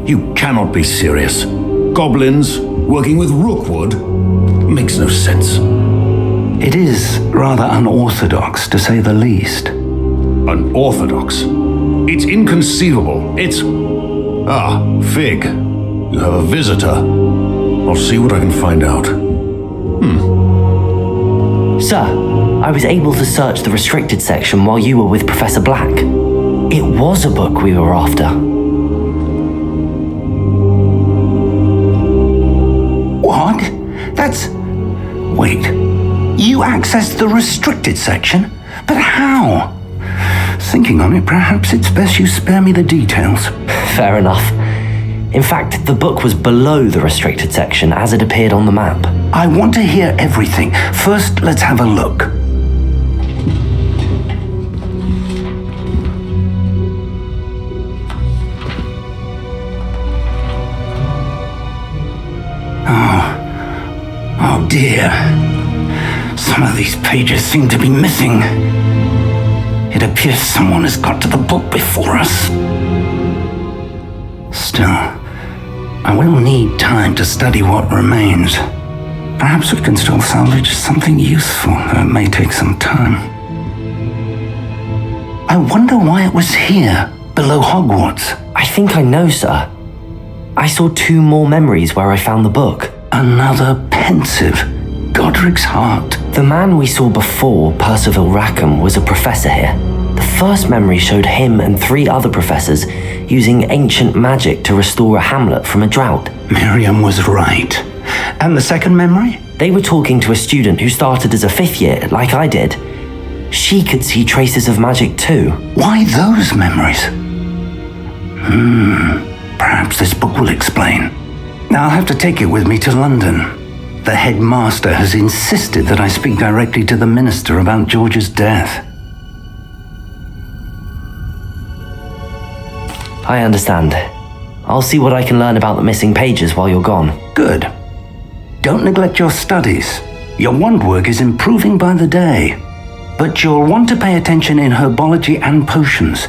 You cannot be serious. Goblins working with rookwood? Makes no sense. It is rather unorthodox, to say the least. Unorthodox? It's inconceivable. It's... Ah, Fig. You have a visitor. I'll see what I can find out. Sir, I was able to search the restricted section while you were with Professor Black. It was a book we were after. What? That's... Wait. You accessed the restricted section? But how? Thinking on it, perhaps it's best you spare me the details. Fair enough. In fact, the book was below the restricted section as it appeared on the map. I want to hear everything. First, let's have a look. Oh dear. Some of these pages seem to be missing. It appears someone has got to the book before us. Still, I will need time to study what remains. Perhaps we can still salvage something useful, though it may take some time. I wonder why it was here, below Hogwarts. I think I know, sir. I saw 2 more memories where I found the book. Another pensive. Godric's heart. The man we saw before, Percival Rackham, was a professor here. The first memory showed him and 3 other professors using ancient magic to restore a hamlet from a drought. Miriam was right. And the second memory? They were talking to a student who started as a 5th year, like I did. She could see traces of magic too. Why those memories? Perhaps this book will explain. Now I'll have to take it with me to London. The headmaster has insisted that I speak directly to the minister about George's death. I understand. I'll see what I can learn about the missing pages while you're gone. Good. Don't neglect your studies. Your wand work is improving by the day. But you'll want to pay attention in herbology and potions.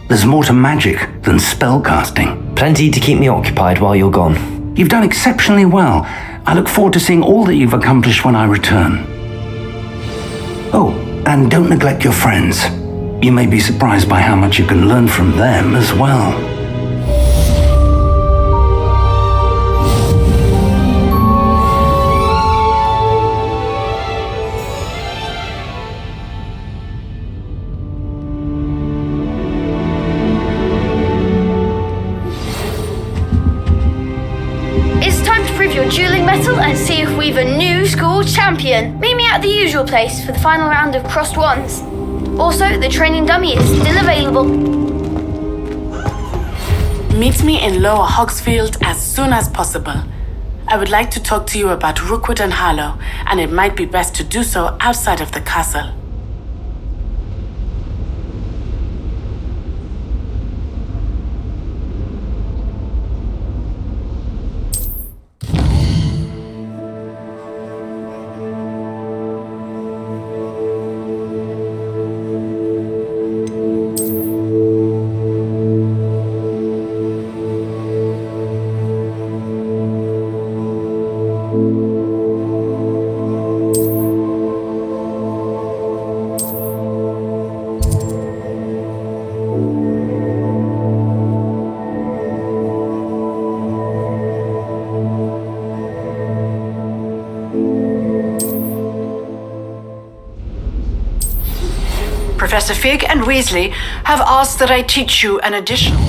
There's more to magic than spellcasting. Plenty to keep me occupied while you're gone. You've done exceptionally well. I look forward to seeing all that you've accomplished when I return. Oh, and don't neglect your friends. You may be surprised by how much you can learn from them as well. Your dueling mettle and see if we've a new school champion. Meet me at the usual place for the final round of crossed wands. Also, the training dummy is still available. Meet me in Lower Hogsfield as soon as possible. I would like to talk to you about Rookwood and Harlow, and it might be best to do so outside of the castle. Professor Fig and Weasley have asked that I teach you an additional.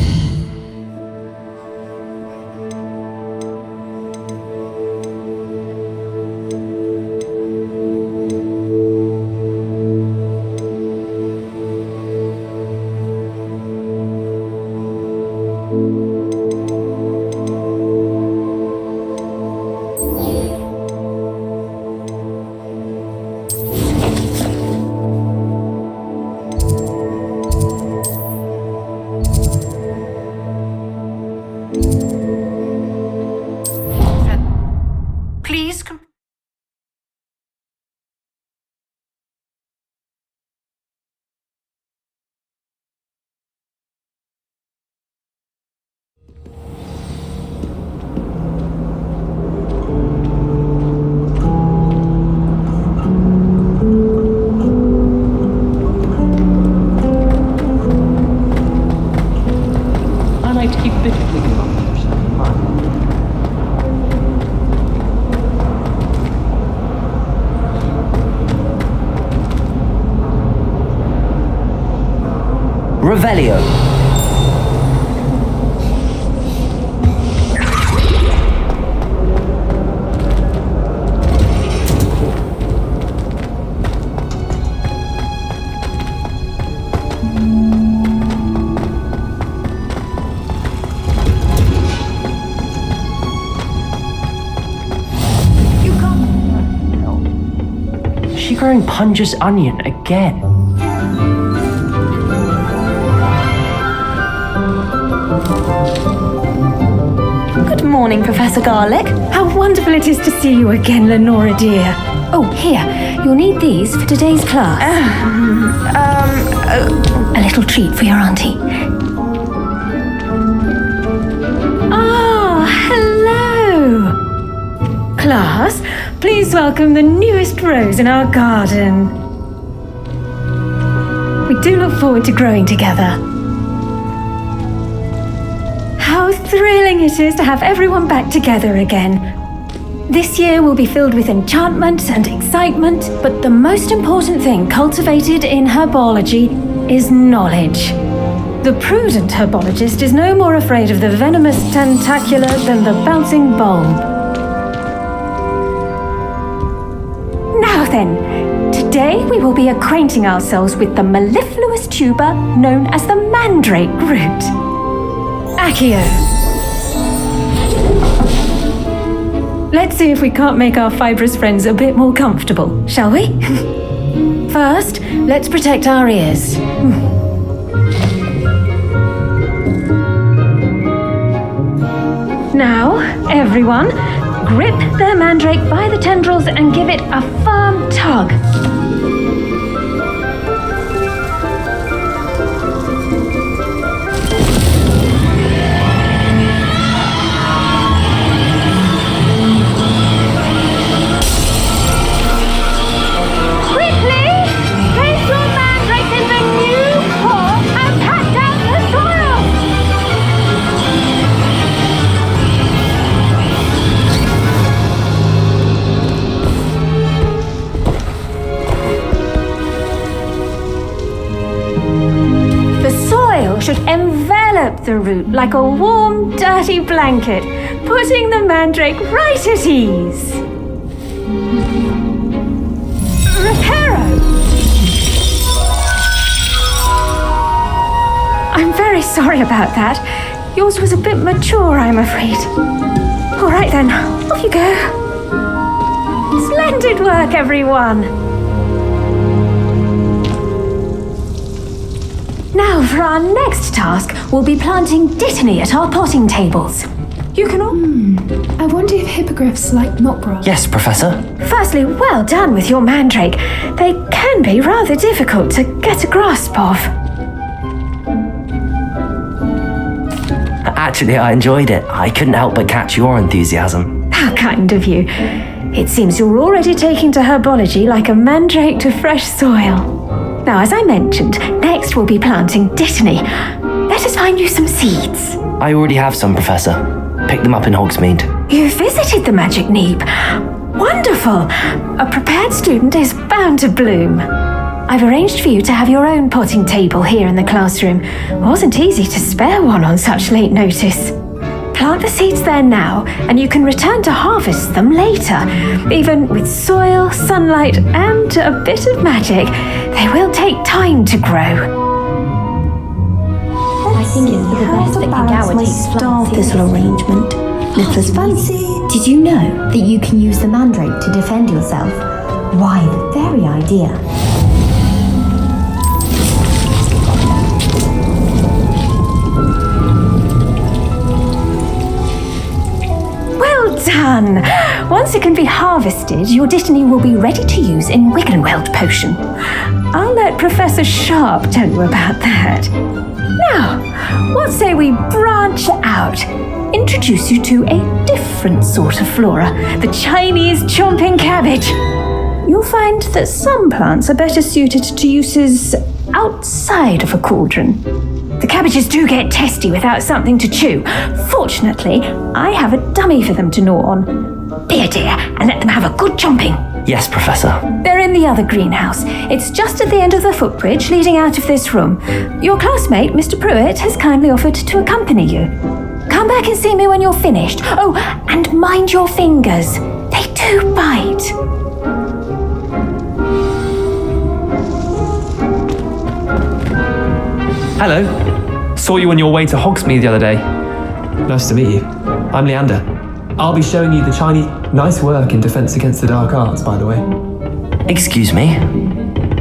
Revelio. She growing Punja's onion again. Good morning, Professor Garlic. How wonderful it is to see you again, Lenora dear. Oh, here, you'll need these for today's class. A little treat for your auntie. Ah, hello. Class, please welcome the newest rose in our garden. We do look forward to growing together. How thrilling it is to have everyone back together again. This year will be filled with enchantment and excitement, but the most important thing cultivated in herbology is knowledge. The prudent herbologist is no more afraid of the venomous tentacula than the bouncing bulb. Now then, today we will be acquainting ourselves with the mellifluous tuber known as the mandrake root. Accio. Let's see if we can't make our fibrous friends a bit more comfortable, shall we? First, let's protect our ears. Now, everyone, grip their mandrake by the tendrils and give it a firm tug. Should envelop the root like a warm, dirty blanket, putting the mandrake right at ease. Reparo! I'm very sorry about that. Yours was a bit mature, I'm afraid. All right then, off you go. Splendid work, everyone. Now, for our next task, we'll be planting dittany at our potting tables. You can all... I wonder if hippogriffs like milk broth. Yes, Professor. Firstly, well done with your mandrake. They can be rather difficult to get a grasp of. Actually, I enjoyed it. I couldn't help but catch your enthusiasm. How kind of you. It seems you're already taking to herbology like a mandrake to fresh soil. Now, as I mentioned, next we'll be planting dittany. Let us find you some seeds. I already have some, Professor. Picked them up in Hogsmeade. You visited the Magic Neep. Wonderful. A prepared student is bound to bloom. I've arranged for you to have your own potting table here in the classroom. It wasn't easy to spare one on such late notice. Plant the seeds there now, and you can return to harvest them later. Even with soil, sunlight, and a bit of magic, they will take time to grow. I think it's for the best that Kagawa takes flight. This little arrangement. Niffler's fancy. Did you know that you can use the mandrake to defend yourself? Why, the very idea. Done! Once it can be harvested, your dittany will be ready to use in Wiggenweld potion. I'll let Professor Sharp tell you about that. Now, what say we branch out? Introduce you to a different sort of flora, the Chinese chomping cabbage. You'll find that some plants are better suited to uses outside of a cauldron. The cabbages do get testy without something to chew. Fortunately, I have a dummy for them to gnaw on. Be a dear and let them have a good chomping. Yes, Professor. They're in the other greenhouse. It's just at the end of the footbridge leading out of this room. Your classmate, Mr. Pruitt, has kindly offered to accompany you. Come back and see me when you're finished. Oh, and mind your fingers. They do bite. Hello. Saw you on your way to Hogsmeade the other day. Nice to meet you. I'm Leander. I'll be showing you the Chinese... Nice work in Defense Against the Dark Arts, by the way. Excuse me?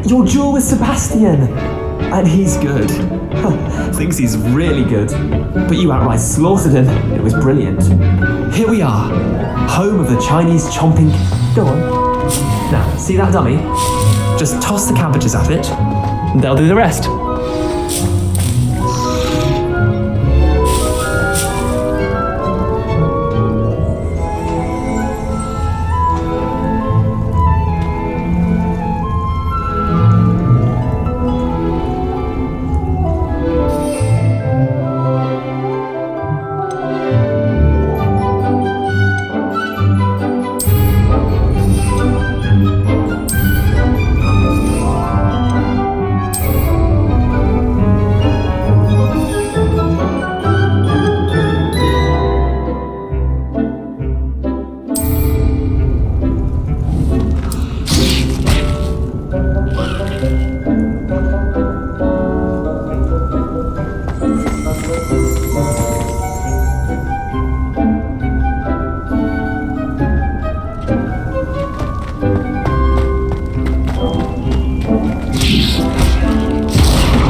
Your duel with Sebastian! And he's good. Thinks he's really good. But you outright slaughtered him. It was brilliant. Here we are. Home of the Chinese chomping... Go on. Now, see that dummy? Just toss the cabbages at it, and they'll do the rest.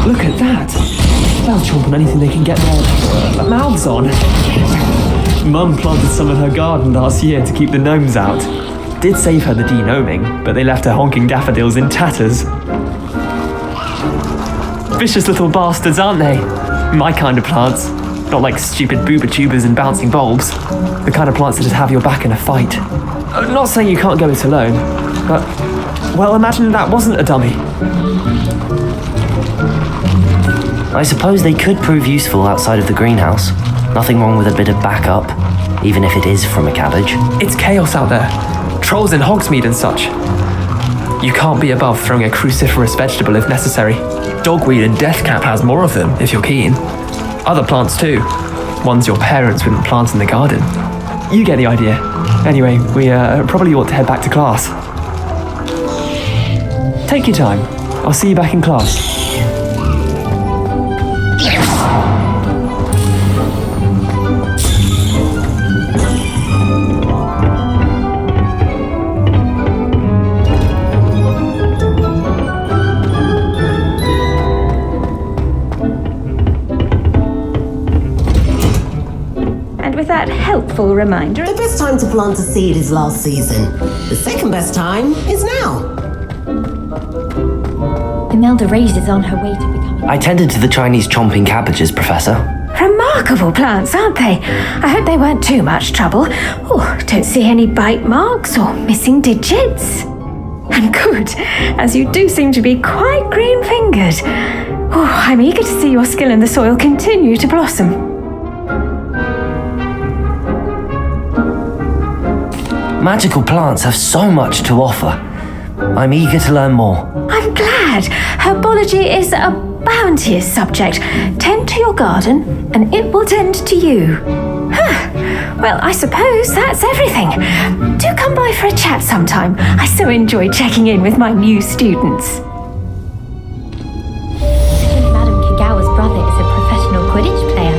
Look at that! They'll chomp on anything they can get their mouths on. Mum planted some in her garden last year to keep the gnomes out. Did save her the de-gnoming, but they left her honking daffodils in tatters. Vicious little bastards, aren't they? My kind of plants. Not like stupid booba tubers and bouncing bulbs. The kind of plants that just have your back in a fight. Not saying you can't go it alone, but... well, imagine that wasn't a dummy. I suppose they could prove useful outside of the greenhouse. Nothing wrong with a bit of backup, even if it is from a cabbage. It's chaos out there. Trolls in Hogsmeade and such. You can't be above throwing a cruciferous vegetable if necessary. Dogweed and deathcap has more of them, if you're keen. Other plants too. Ones your parents wouldn't plant in the garden. You get the idea. Anyway, we probably ought to head back to class. Take your time. I'll see you back in class. With that helpful reminder... The best time to plant a seed is last season. The second best time is now. Imelda Reyes is on her way to becoming... I tended to the Chinese chomping cabbages, Professor. Remarkable plants, aren't they? I hope they weren't too much trouble. Oh, don't see any bite marks or missing digits. And good, as you do seem to be quite green-fingered. Oh, I'm eager to see your skill in the soil continue to blossom. Magical plants have so much to offer. I'm eager to learn more. I'm glad. Herbology is a bounteous subject. Tend to your garden, and it will tend to you. Well, I suppose that's everything. Do come by for a chat sometime. I so enjoy checking in with my new students. I think Madame Kagawa's brother is a professional Quidditch player.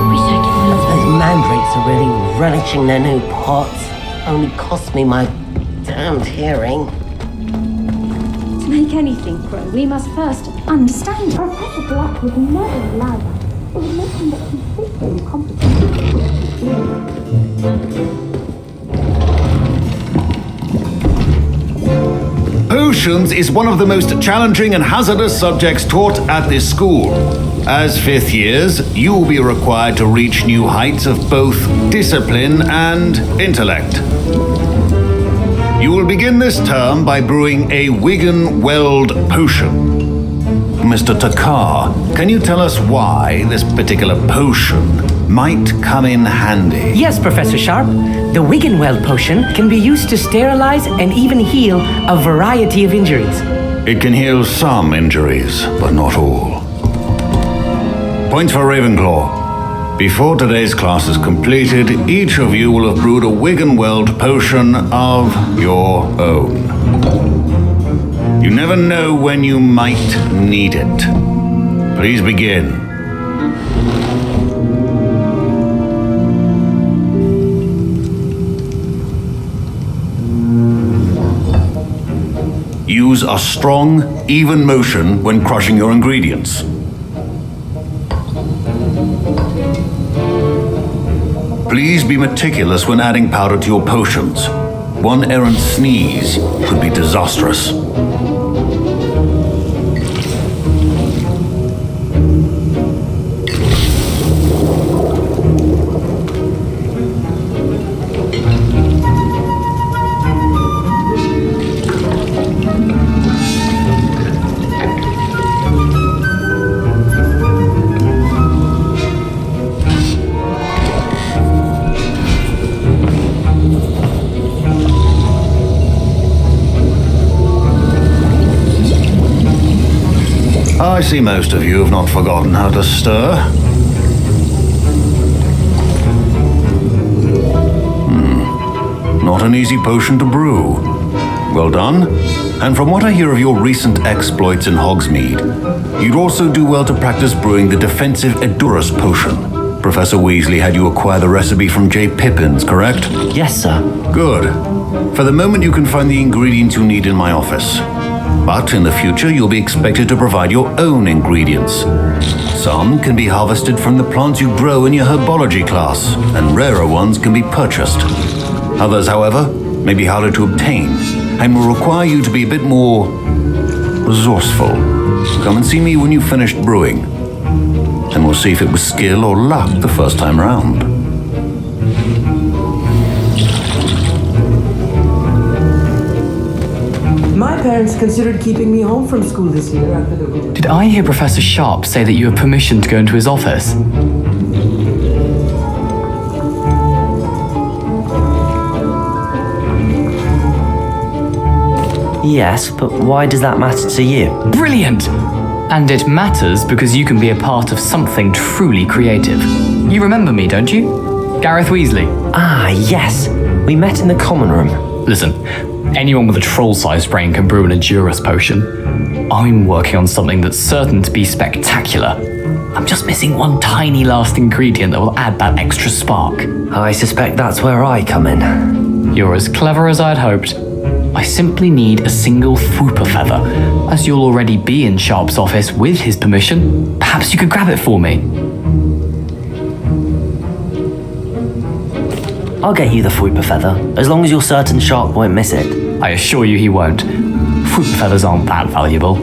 Wish I could meet him. Those mandrakes are really relishing their new pots. Only cost me my damned hearing. To make anything grow, we must first understand it. Professor Black would never allow that. It would make him look completely incompetent. Potions is one of the most challenging and hazardous subjects taught at this school. As fifth years, you will be required to reach new heights of both discipline and intellect. You will begin this term by brewing a Wigan Weld potion. Mr. Takar, can you tell us why this particular potion might come in handy. Yes, Professor Sharp. The Wiggenweld potion can be used to sterilize and even heal a variety of injuries. It can heal some injuries, but not all. Points for Ravenclaw. Before today's class is completed, each of you will have brewed a Wiggenweld potion of your own. You never know when you might need it. Please begin. Use a strong, even motion when crushing your ingredients. Please be meticulous when adding powder to your potions. One errant sneeze could be disastrous. I see most of you have not forgotten how to stir. Not an easy potion to brew. Well done. And from what I hear of your recent exploits in Hogsmeade, you'd also do well to practice brewing the defensive Edurus potion. Professor Weasley had you acquire the recipe from J. Pippins, correct? Yes, sir. Good. For the moment, you can find the ingredients you need in my office. But in the future, you'll be expected to provide your own ingredients. Some can be harvested from the plants you grow in your herbology class, and rarer ones can be purchased. Others, however, may be harder to obtain, and will require you to be a bit more resourceful. Come and see me when you've finished brewing, and we'll see if it was skill or luck the first time round. My parents considered keeping me home from school this year after the... Did I hear Professor Sharp say that you have permission to go into his office? Yes, but why does that matter to you? Brilliant! And it matters because you can be a part of something truly creative. You remember me, don't you? Gareth Weasley. Ah, yes. We met in the common room. Listen, anyone with a troll-sized brain can brew an Edurus potion. I'm working on something that's certain to be spectacular. I'm just missing one tiny last ingredient that will add that extra spark. I suspect that's where I come in. You're as clever as I'd hoped. I simply need a single Fwooper feather. As you'll already be in Sharp's office with his permission, perhaps you could grab it for me. I'll get you the Fwooper feather, as long as you're certain Sharp won't miss it. I assure you he won't. Fwooper feathers aren't that valuable.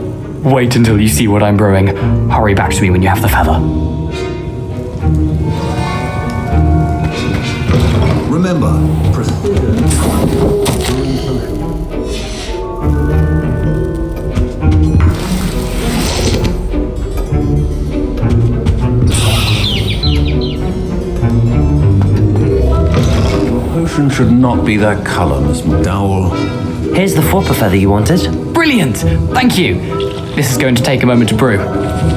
Wait until you see what I'm brewing. Hurry back to me when you have the feather. Remember, precision. Potion should not be that color, Miss McDowell. Here's the Fwooper feather you wanted. Brilliant! Thank you! This is going to take a moment to brew.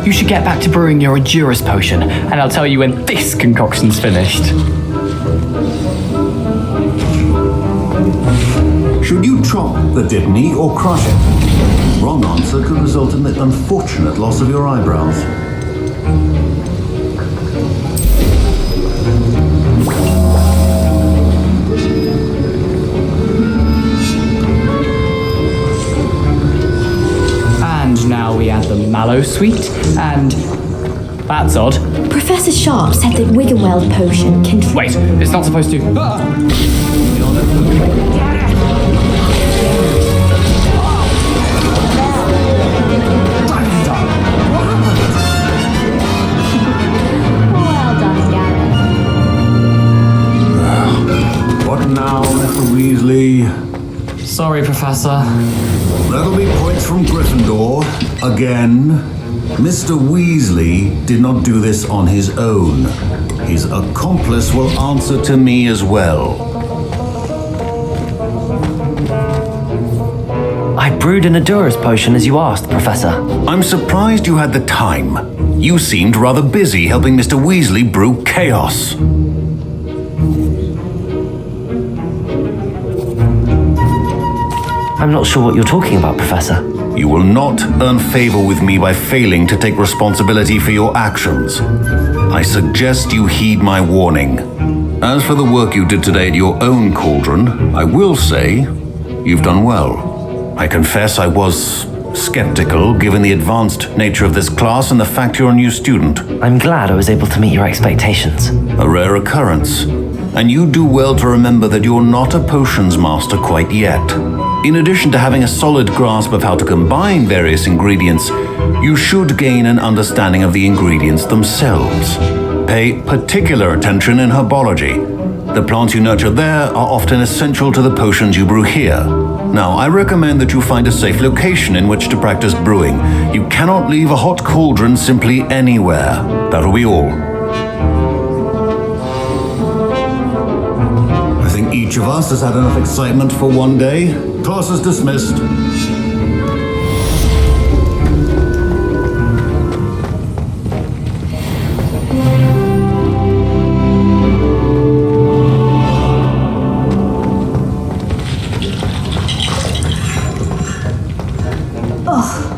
You should get back to brewing your Edurus potion, and I'll tell you when this concoction's finished. Should you chop the Dipney or crush it? Wrong answer could result in the unfortunate loss of your eyebrows. And now we add the mallow sweet, and that's odd. Professor Sharp said that Wiggenweld potion can... Wait, it's not supposed to... Well done, Gareth. What now, Mr. Weasley? Sorry, Professor. Professor. That'll be points from Gryffindor. Again. Mr. Weasley did not do this on his own. His accomplice will answer to me as well. I brewed an Adurus potion as you asked, Professor. I'm surprised you had the time. You seemed rather busy helping Mr. Weasley brew chaos. I'm not sure what you're talking about, Professor. You will not earn favor with me by failing to take responsibility for your actions. I suggest you heed my warning. As for the work you did today at your own cauldron, I will say you've done well. I confess I was skeptical given the advanced nature of this class and the fact you're a new student. I'm glad I was able to meet your expectations. A rare occurrence. And you do well to remember that you're not a potions master quite yet. In addition to having a solid grasp of how to combine various ingredients, you should gain an understanding of the ingredients themselves. Pay particular attention in herbology. The plants you nurture there are often essential to the potions you brew here. Now, I recommend that you find a safe location in which to practice brewing. You cannot leave a hot cauldron simply anywhere. That'll be all. I think each of us has had enough excitement for one day. Class is dismissed.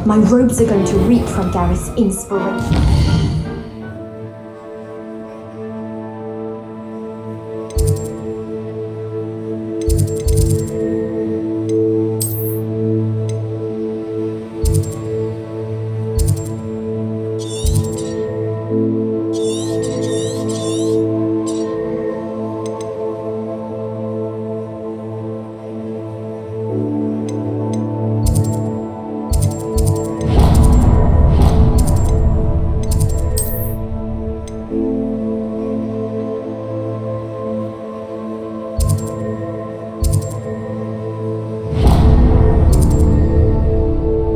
My robes are going to reek from Gareth's inspiration.